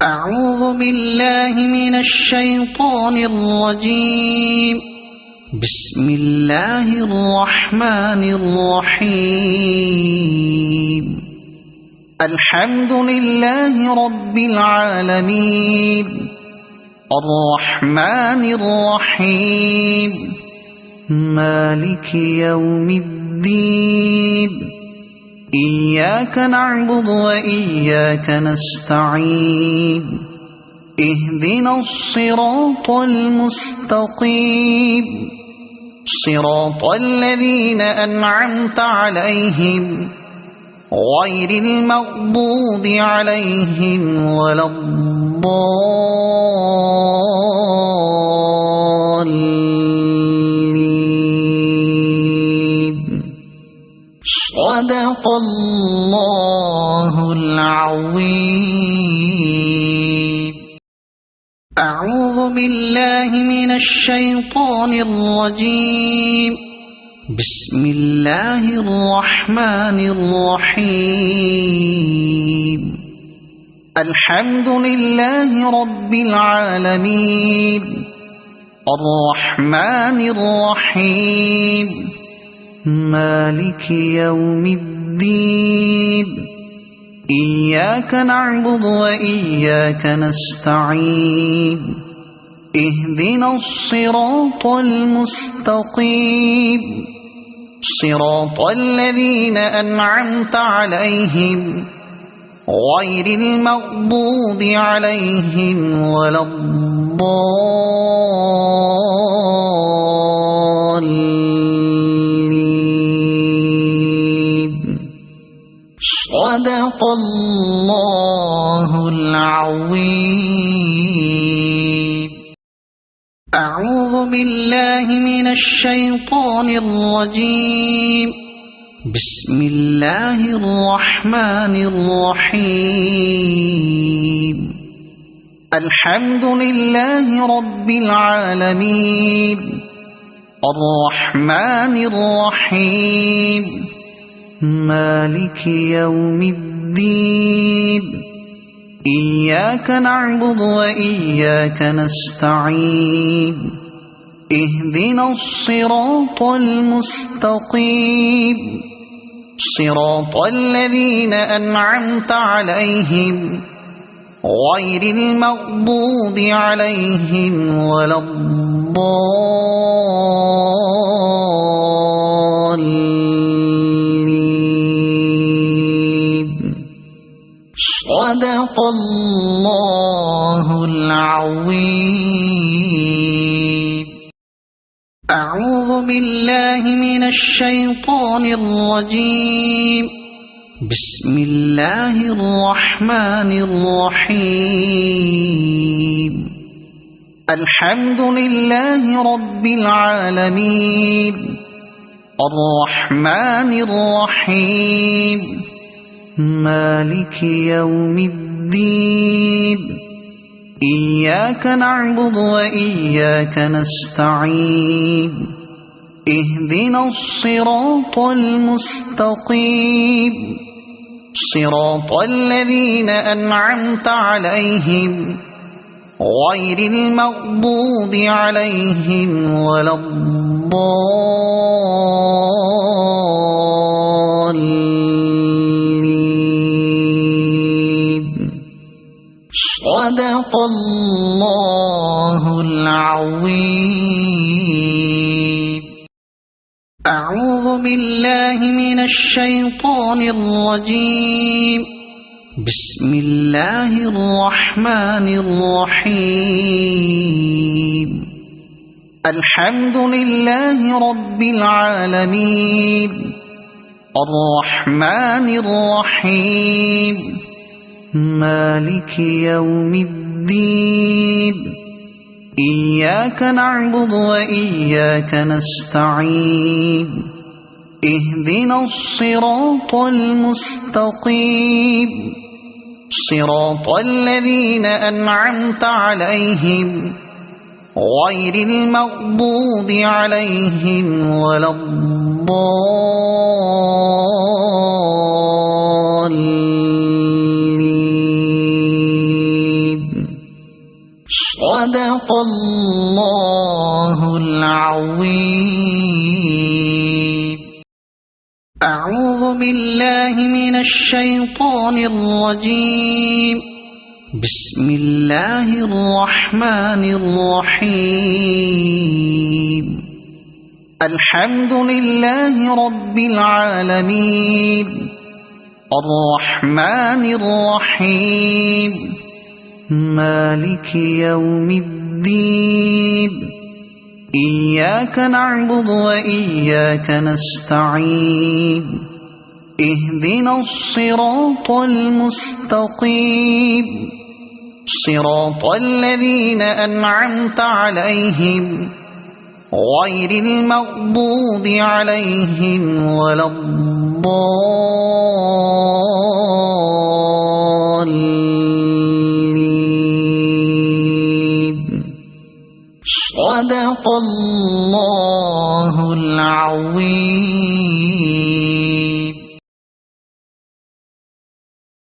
أعوذ بالله من الشيطان الرجيم. بسم الله الرحمن الرحيم. الحمد لله رب العالمين الرحمن الرحيم مالك يوم الدين إياك نعبد وإياك نستعين اهدنا الصراط المستقيم صراط الذين أنعمت عليهم غير المغضوب عليهم ولا الضالين. صدق الله العظيم. أعوذ بالله من الشيطان الرجيم. بسم الله الرحمن الرحيم. الحمد لله رب العالمين الرحمن الرحيم مالك يوم الدين إياك نعبد وإياك نستعين اهدنا الصراط المستقيم صراط الذين أنعمت عليهم غير المغضوب عليهم ولا الضالين. صدق الله العظيم. أعوذ بالله من الشيطان الرجيم. بسم الله الرحمن الرحيم. الحمد لله رب العالمين الرحمن الرحيم مالك يوم الدين إياك نعبد وإياك نستعين اهدنا الصراط المستقيم صراط الذين أنعمت عليهم غير المغضوب عليهم ولا الضالين. صدق الله العظيم. أعوذ بالله من الشيطان الرجيم. بسم الله الرحمن الرحيم. الحمد لله رب العالمين الرحمن الرحيم مالك يوم الدين إياك نعبد وإياك نستعين اهدنا الصراط المستقيم صراط الذين أنعمت عليهم غير المغضوب عليهم ولا الضالين. صدق الله العظيم. أعوذ بالله من الشيطان الرجيم. بسم الله الرحمن الرحيم. الحمد لله رب العالمين الرحمن الرحيم مالك يوم الدين إياك نعبد وإياك نستعين اهدنا الصراط المستقيم صراط الذين أنعمت عليهم غير المغضوب عليهم ولا الضالين. صدق الله العظيم. أعوذ بالله من الشيطان الرجيم. بسم الله الرحمن الرحيم. الحمد لله رب العالمين الرحمن الرحيم مالك يوم الدين إياك نعبد وإياك نستعين اهدنا الصراط المستقيم صراط الذين أنعمت عليهم غير المغضوب عليهم ولا الضالين. صدق الله العظيم.